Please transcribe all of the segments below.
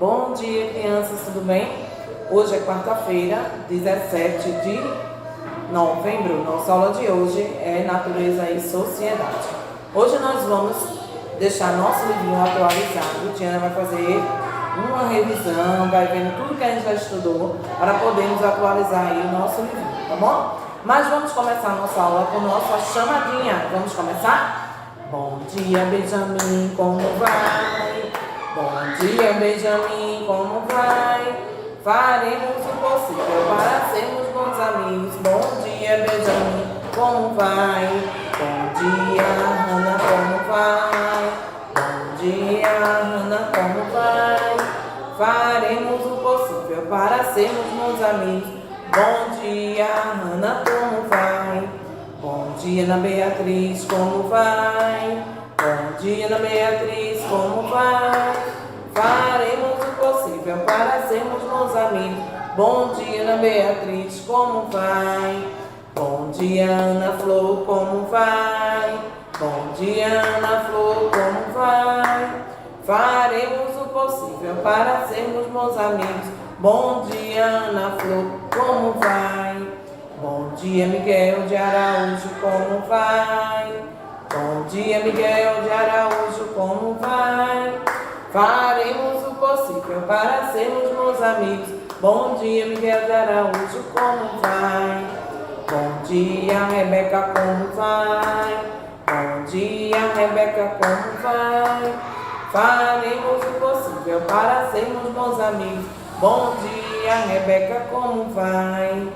Bom dia, crianças, tudo bem? Hoje é quarta-feira, 17 de novembro. Nossa aula de hoje é Natureza e Sociedade. Hoje nós vamos deixar nosso livrinho atualizado. Tiana vai fazer uma revisão, vai vendo tudo que a gente já estudou para podermos atualizar aí o nosso livrinho, tá bom? Mas vamos começar a nossa aula com nossa chamadinha. Vamos começar? Bom dia, Benjamin, como vai? Bom dia, Benjamin, como vai? Faremos o possível para sermos bons amigos. Bom dia, Benjamin, como vai? Bom dia, Hannah, como vai? Bom dia, Hannah, como vai? Faremos o possível para sermos bons amigos. Bom dia, Hannah, como vai? Bom dia, Ana Beatriz, como vai? Bom dia, Ana Beatriz, como vai? Faremos o possível para sermos bons amigos. Bom dia, Ana Beatriz, como vai? Bom dia, Ana Flor, como vai? Bom dia, Ana Flor, como vai? Faremos o possível para sermos bons amigos. Bom dia, Ana Flor, como vai? Bom dia, Miguel de Araújo, como vai? Bom dia, Miguel de Araújo, como vai? Faremos o possível para sermos bons amigos. Bom dia, Miguel de Araújo, como vai? Bom dia, Rebeca, como vai? Bom dia, Rebeca, como vai? Faremos o possível para sermos bons amigos. Bom dia, Rebeca, como vai?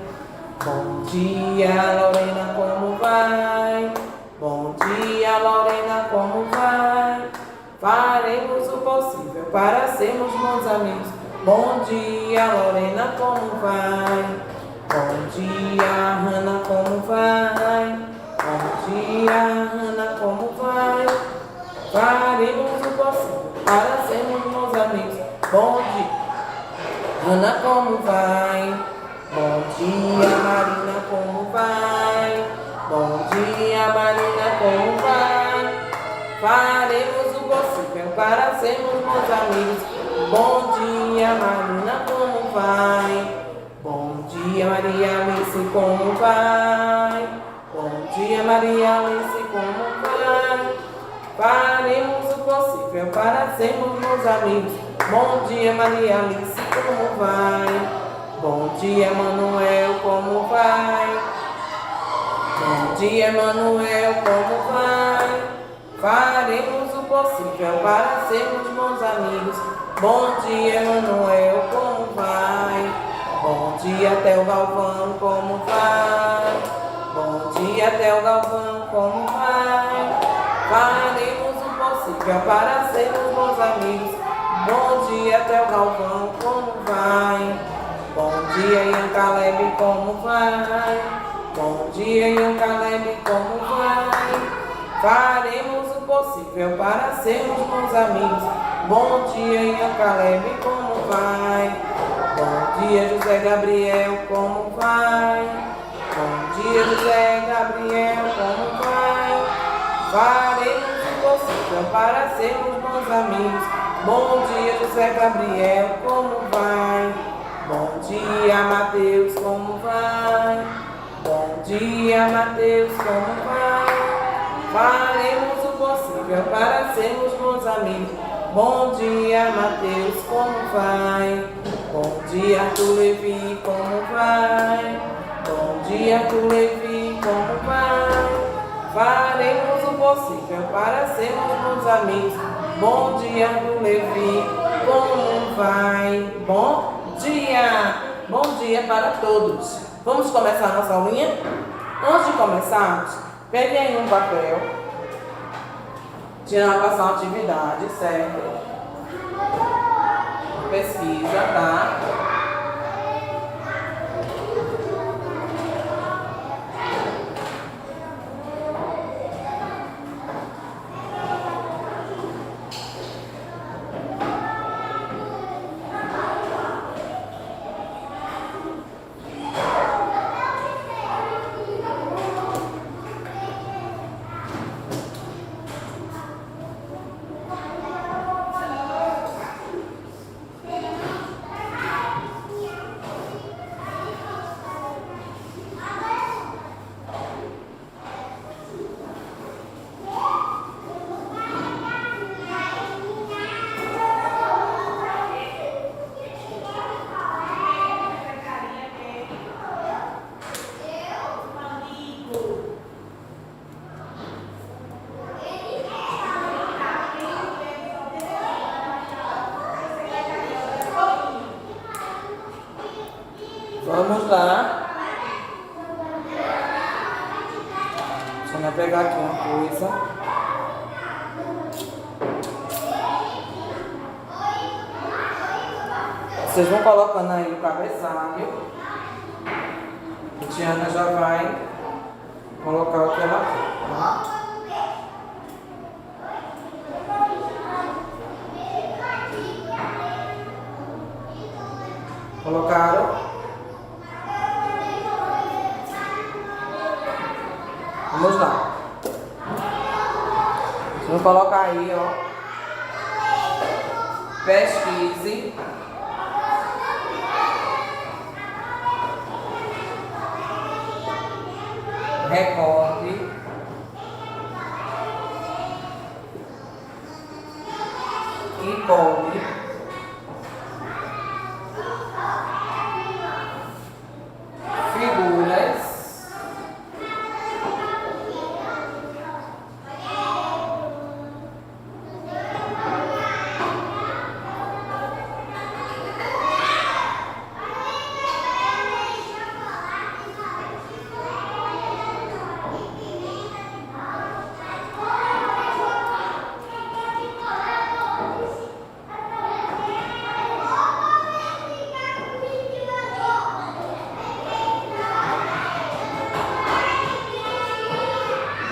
Bom dia, Lorena, como vai? Bom dia, Lorena, como vai? Faremos o possível para sermos bons amigos. Bom dia, Lorena, como vai? Bom dia, Hannah, como vai? Bom dia, Hannah, como vai? Faremos o possível para sermos bons amigos. Bom dia, Hannah, como vai? Bom dia, Marina, como vai? Bom dia, Marina, como vai? Faremos o possível para sermos bons amigos. Bom dia, Marina, como vai? Bom dia, Maria Alice, como vai? Bom dia, Maria Alice, como vai? Faremos o possível para sermos bons amigos. Bom dia, Maria Alice, como vai? Bom dia, Manuel, como vai? Bom dia, Manuel, como vai? Faremos o possível para sermos bons amigos. Bom dia, Manuel, como vai? Bom dia, Theo Galvão, como vai? Bom dia, Theo Galvão, como vai? Faremos o possível para sermos bons amigos. Bom dia, Theo Galvão, como vai? Bom dia, Ian Caleb, como vai? Bom dia, Ian Caleb, como vai? Faremos o possível para sermos bons amigos. Bom dia, Ian Caleb, como vai? Bom dia, José Gabriel, como vai? Bom dia, José Gabriel, como vai? Faremos o possível para sermos bons amigos. Bom dia, José Gabriel, como vai? Bom dia, Mateus, como vai? Bom dia, Mateus, como vai? Faremos o possível para sermos bons amigos. Bom dia, Mateus, como vai? Bom dia, Arthur Levi, como vai? Bom dia, Arthur Levi, como vai? Faremos o possível para sermos bons amigos. Bom dia, Arthur Levi, como vai? Bom dia para todos. Vamos começar a nossa aulinha? Antes de começarmos, pegue aí um papel. Tiana vai passar uma atividade, certo? Pesquisa, tá? Vamos lá. Deixa eu pegar aqui uma coisa. Vocês vão colocando aí o cabeçalho. A Tiana já vai colocar o que ela quer, tá? Colocaram? Vamos lá. Vamos colocar aí, ó. Pesquise. Recorde. E cole. Figuras.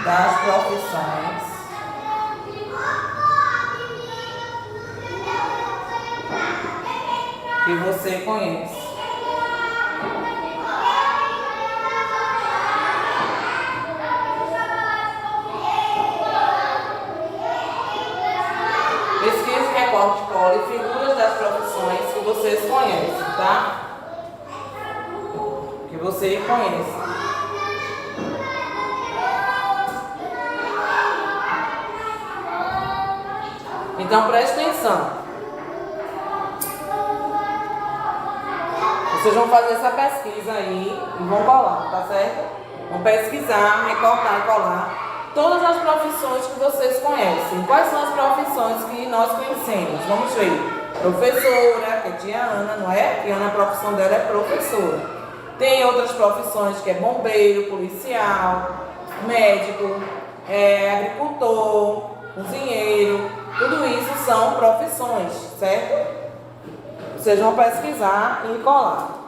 Das profissões que você conhece. Pesquise, recorte, cole figuras das profissões que vocês conhecem, tá? Que você conhece. Então preste atenção. Vocês vão fazer essa pesquisa aí e vão colar, tá certo? Vão pesquisar, recortar e colar todas as profissões que vocês conhecem. Quais são as profissões que nós conhecemos? Vamos ver. Professora, que é tia Ana, não é? Que Ana, a profissão dela é professora. Tem outras profissões que é bombeiro, policial, médico, agricultor, cozinheiro. Tudo isso são profissões, certo? Vocês vão pesquisar e colar.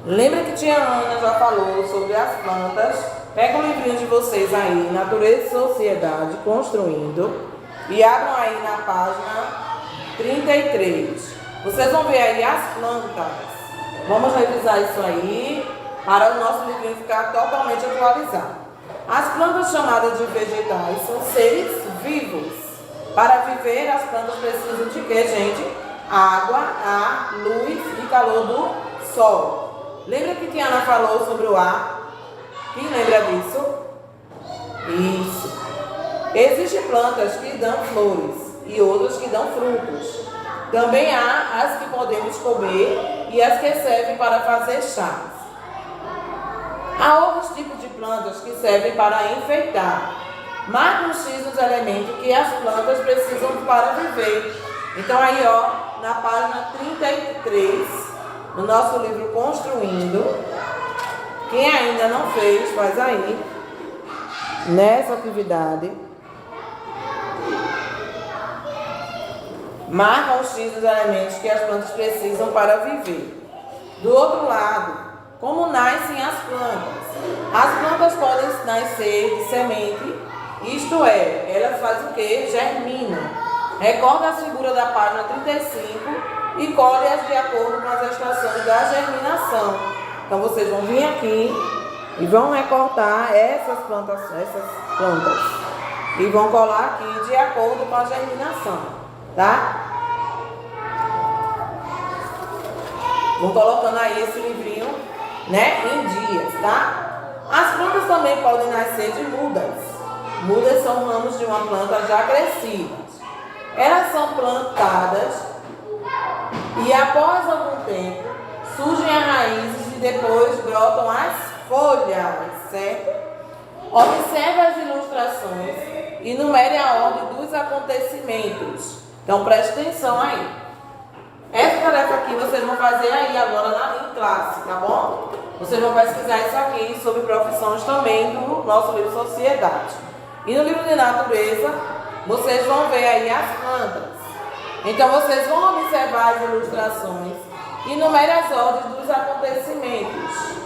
Lembra que tia Ana já falou sobre as plantas? Pega o livrinho de vocês aí, Natureza e Sociedade, Construindo, e abram aí na página 33. Vocês vão ver aí as plantas. Vamos revisar isso aí para o nosso livrinho ficar totalmente atualizado. As plantas chamadas de vegetais são seres vivos. Para viver, as plantas precisam de quê, gente? Água, ar, luz e calor do sol. Lembra que Tiana falou sobre o ar? Quem lembra disso? Isso. Existem plantas que dão flores e outras que dão frutos. Também há as que podemos comer e as que servem para fazer chás. Há outros tipos de plantas que servem para enfeitar. Marque um X nos elementos que as plantas precisam para viver. Então aí, ó, na página 33... no nosso livro Construindo, quem ainda não fez, faz aí, nessa atividade, marca os X dos elementos que as plantas precisam para viver. Do outro lado, como nascem as plantas? As plantas podem nascer de semente, isto é, elas fazem o que? Germinam. Recorda a figura da página 35 e colhe-as de acordo com as estações da germinação. Então vocês vão vir aqui e vão recortar essas plantas e vão colar aqui de acordo com a germinação, tá? Vão colocando aí esse livrinho, né, em dias, tá? As plantas também podem nascer de mudas. Mudas são ramos de uma planta já crescidas. Elas são plantadas e após algum tempo surgem as raízes e depois brotam as folhas, certo? Observe as ilustrações e numere a ordem dos acontecimentos. Então preste atenção aí. Essa tarefa aqui vocês vão fazer aí agora em classe, tá bom? Vocês vão pesquisar isso aqui sobre profissões também do nosso livro Sociedade. E no livro de Natureza, vocês vão ver aí as plantas. Então vocês vão observar as ilustrações e numere as ordens dos acontecimentos.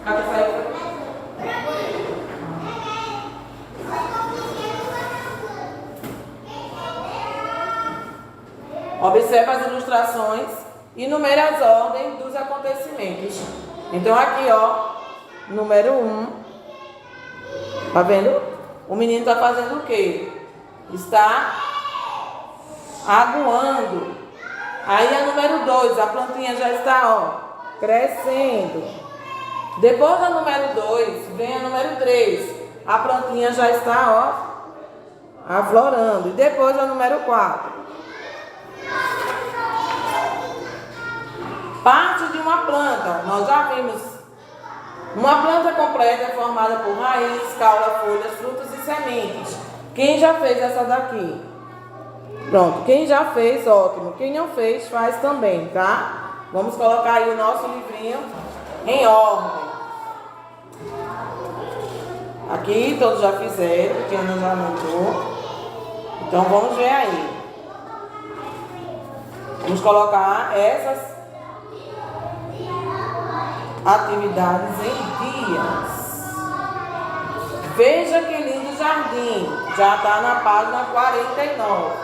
Cadê sair? Observe as ilustrações e numere as ordens dos acontecimentos. Então aqui, ó, número 1. Tá vendo? O menino está fazendo o quê? Está aguando. Aí a número 2, a plantinha já está, ó, crescendo. Depois da número 2, vem a número 3. A plantinha já está, ó, aflorando. E depois a número 4. Parte de uma planta. Nós já vimos. Uma planta completa é formada por raiz, caula, folhas, frutos e sementes. Quem já fez essa daqui? Pronto. Quem já fez, ótimo. Quem não fez, faz também, tá? Vamos colocar aí o nosso livrinho em ordem. Aqui todos já fizeram, quem não já anotou. Então vamos ver aí. Vamos colocar essas atividades em dias. Veja que lindo jardim. Já está na página 49.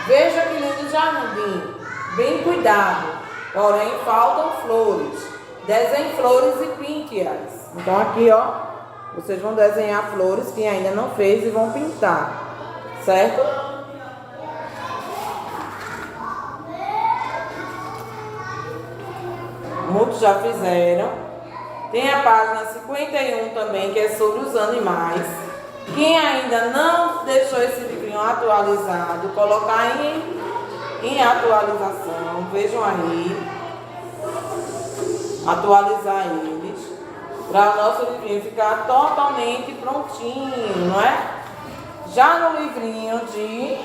Veja que lindo jardim. Bem cuidado. Porém, faltam flores. Desenhe flores e pinte-as. Então aqui, ó, vocês vão desenhar flores que ainda não fez e vão pintar. Certo? Muitos já fizeram. Tem a página 51 também, que é sobre os animais. Quem ainda não deixou esse livrinho atualizado, colocar em atualização. Vejam aí. Atualizar eles. Para o nosso livrinho ficar totalmente prontinho, não é? Já no livrinho de...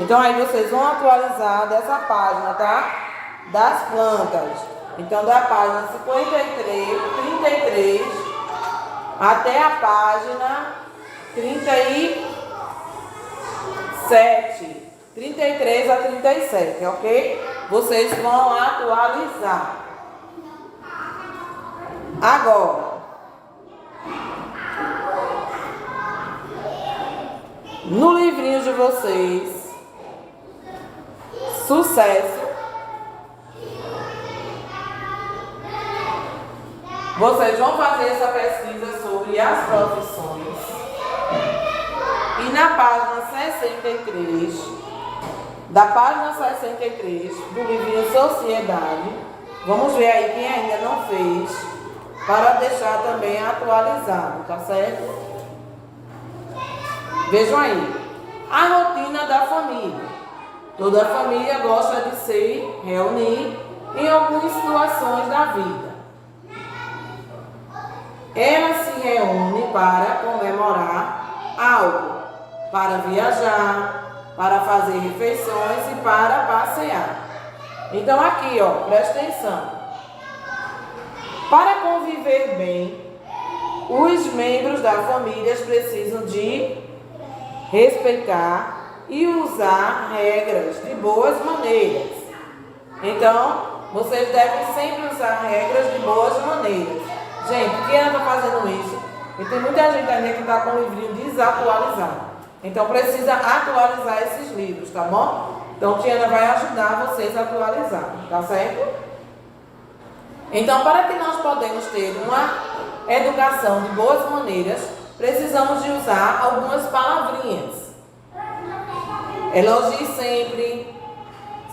Então aí vocês vão atualizar dessa página, tá? Das plantas. Então, da página 33 até a página 37. 33 a 37, ok? Vocês vão atualizar. Agora, no livrinho de vocês, sucesso, vocês vão fazer essa pesquisa sobre as profissões. E na página 63, da página 63 do livrinho Sociedade, vamos ver aí quem ainda não fez, para deixar também atualizado, tá certo? Vejam aí. A rotina da família. Toda família gosta de se reunir em algumas situações da vida. Ela se reúne para comemorar algo, para viajar, para fazer refeições e para passear. Então aqui, ó, presta atenção. Para conviver bem, os membros da família precisam de respeitar e usar regras de boas maneiras. Então, vocês devem sempre usar regras de boas maneiras. Gente, quem anda fazendo isso? E tem muita gente ainda que está com o livrinho desatualizado. Então precisa atualizar esses livros, tá bom? Então Tiana vai ajudar vocês a atualizar, tá certo? Então, para que nós podemos ter uma educação de boas maneiras, precisamos de usar algumas palavrinhas. Elogie sempre,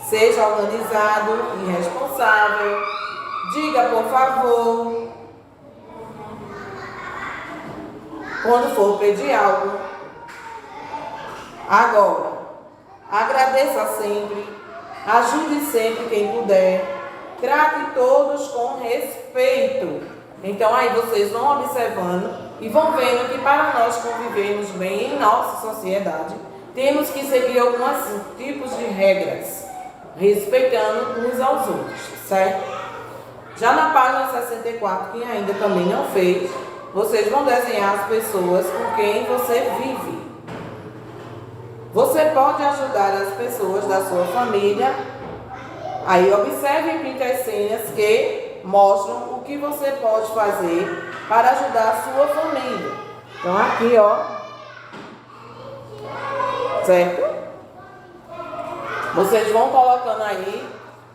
seja organizado e responsável, diga por favor, quando for pedir algo. Agora, agradeça sempre, ajude sempre quem puder, trate todos com respeito. Então aí vocês vão observando e vão vendo que para nós convivermos bem em nossa sociedade, temos que seguir alguns tipos de regras, respeitando uns aos outros, certo? Já na página 64, quem ainda também não fez, vocês vão desenhar as pessoas com quem você vive. Você pode ajudar as pessoas da sua família. Aí observe e pinte as cenas que mostram o que você pode fazer para ajudar a sua família. Então aqui, ó, certo? Vocês vão colocando aí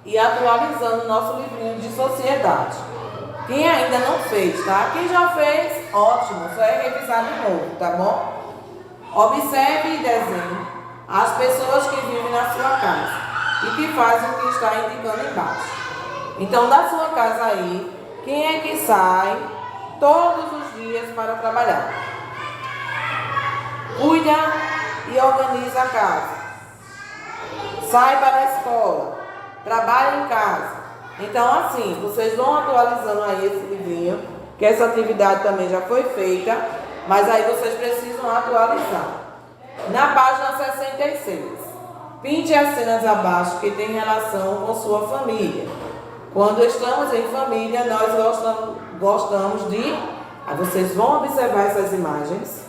e atualizando o nosso livrinho de sociedade. Quem ainda não fez, tá? Quem já fez, ótimo, só é revisar de novo, tá bom? Observe e desenhe as pessoas que vivem na sua casa e que fazem o que está indicando embaixo. Então, da sua casa aí, quem é que sai todos os dias para trabalhar? Cuida e organiza a casa. Sai para a escola. Trabalha em casa. Então, assim, vocês vão atualizando aí esse livrinho, que essa atividade também já foi feita, mas aí vocês precisam atualizar. Na página 66, pinte as cenas abaixo que tem relação com sua família. Quando estamos em família, nós gostamos de... Aí vocês vão observar essas imagens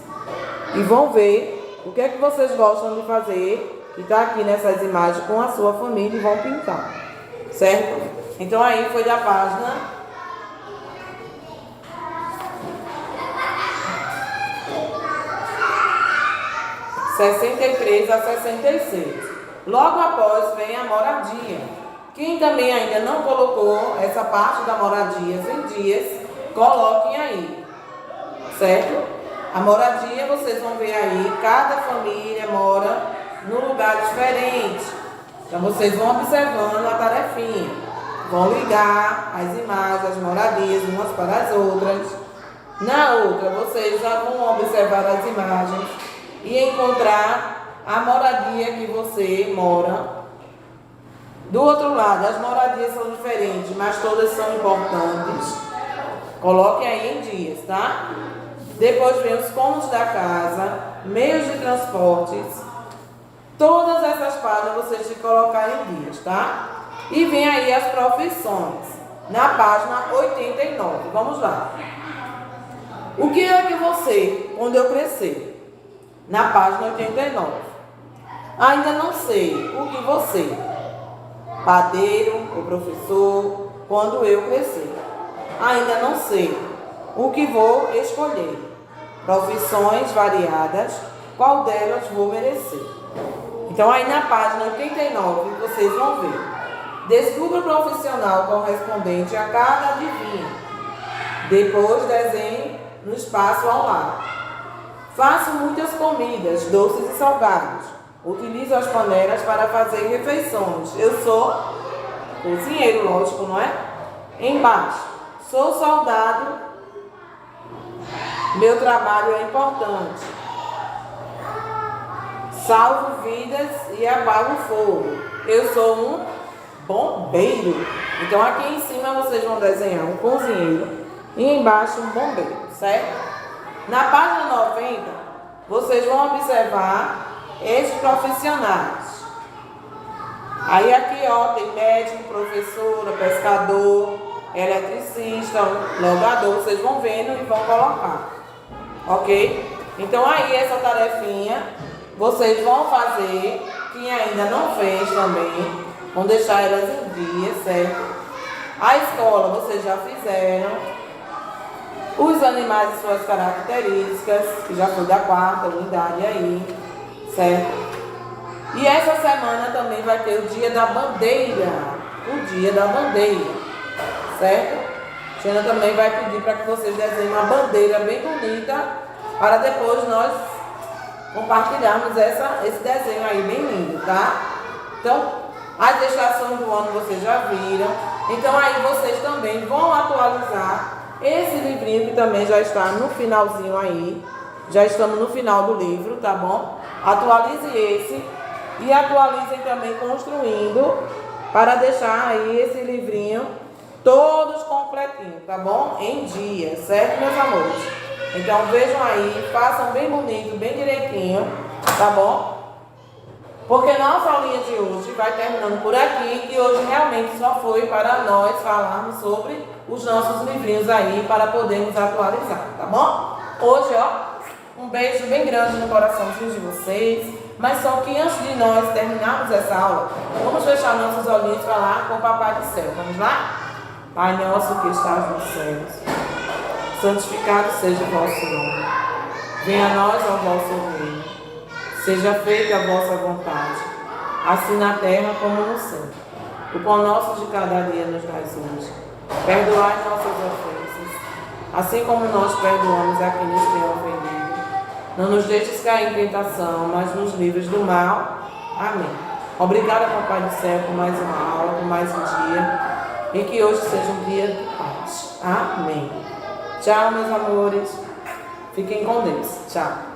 e vão ver o que é que vocês gostam de fazer, que está aqui nessas imagens com a sua família, e vão pintar, certo? Então aí foi da página 63 a 66. Logo após vem a moradia. Quem também ainda não colocou essa parte da moradia em dias, coloquem aí, certo? A moradia, vocês vão ver aí, cada família mora num lugar diferente. Então vocês vão observando a tarefinha, vão ligar as imagens, as moradias umas para as outras. Na outra, vocês já vão observar as imagens e encontrar a moradia que você mora. Do outro lado, as moradias são diferentes, mas todas são importantes. Coloquem aí em dias, tá? Depois vem os cômodos da casa, meios de transportes. Todas essas páginas vocês têm que colocar em dias, tá? E vem aí as profissões, na página 89. Vamos lá. O que é que você, quando eu crescer? Na página 89. Ainda não sei o que você, padeiro ou professor, quando eu crescer. Ainda não sei o que vou escolher. Profissões variadas, qual delas vou merecer? Então aí na página 89 vocês vão ver. Descubra o profissional correspondente a cada adivinho. Depois desenhe no espaço ao lado. Faço muitas comidas, doces e salgados. Utilizo as panelas para fazer refeições. Eu sou cozinheiro, lógico, não é? Embaixo. Sou soldado. Meu trabalho é importante. Salvo vidas e apago fogo. Eu sou um bombeiro. Então aqui em cima vocês vão desenhar um cozinheiro e embaixo um bombeiro, certo? Na página 90, vocês vão observar esses profissionais. Aí aqui, ó, tem médico, professora, pescador, eletricista, logador. Vocês vão vendo e vão colocar. Ok? Então aí essa tarefinha vocês vão fazer. Quem ainda não fez também, vão deixar elas em dia, certo? A escola vocês já fizeram. Os animais e suas características, que já foi da 4ª unidade aí, certo? E essa semana também vai ter o dia da bandeira. O dia da bandeira, certo? A Tiana também vai pedir para que vocês desenhem uma bandeira bem bonita, para depois nós compartilharmos esse desenho aí bem lindo, tá? Então, as estações do ano vocês já viram. Então aí vocês também vão atualizar esse livrinho que também já está no finalzinho aí, Já estamos no final do livro, tá bom? Atualize esse e atualizem também Construindo para deixar aí esse livrinho todos completinhos, tá bom? Em dia, certo, meus amores? Então vejam aí, façam bem bonito, bem direitinho, tá bom? Porque nossa aulinha de hoje vai terminando por aqui, e hoje realmente só foi para nós falarmos sobre os nossos livrinhos aí, para podermos atualizar, tá bom? Hoje, ó, um beijo bem grande no coraçãozinho de vocês, mas só que antes de nós terminarmos essa aula, vamos fechar nossos olhinhos e falar com o Papai do Céu. Vamos lá? Pai nosso que estás nos céus, santificado seja o vosso nome. Venha a nós o vosso reino. Seja feita a vossa vontade, assim na terra como no céu. O pão nosso de cada dia nos dás hoje. Perdoai nossas ofensas, assim como nós perdoamos a quem nos tem ofendido. Não nos deixes cair em tentação, mas nos livres do mal. Amém. Obrigada, Papai do Céu, por mais uma aula, por mais um dia. E que hoje seja um dia de paz. Amém. Tchau, meus amores. Fiquem com Deus. Tchau.